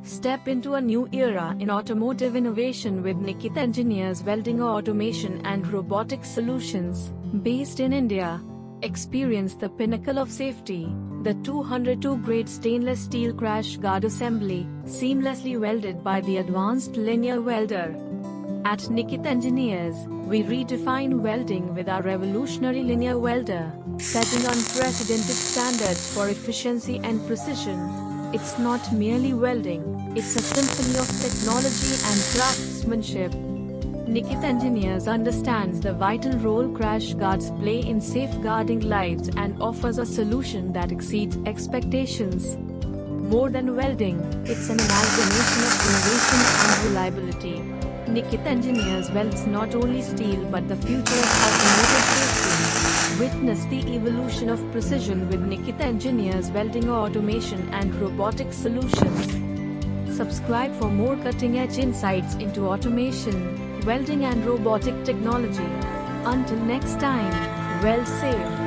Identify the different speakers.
Speaker 1: Step into a new era in automotive innovation with Nikit Engineers Welding Automation and Robotics Solutions, based in India. Experience the pinnacle of safety, the 202-grade stainless steel crash guard assembly, seamlessly welded by the advanced Linear Welder. At Nikit Engineers, we redefine welding with our revolutionary Linear Welder, setting unprecedented standards for efficiency and precision. It's not merely welding, it's a symphony of technology and craftsmanship. Nikit Engineers understands the vital role crash guards play in safeguarding lives and offers a solution that exceeds expectations. More than welding, it's an amalgamation of innovation and reliability. Nikit Engineers welds not only steel but the future of automotive safety. Witness the evolution of precision with Nikit Engineers Welding Automation and Robotics Solutions. Subscribe for more cutting-edge insights into automation, welding and robotic technology. Until next time, weld safe.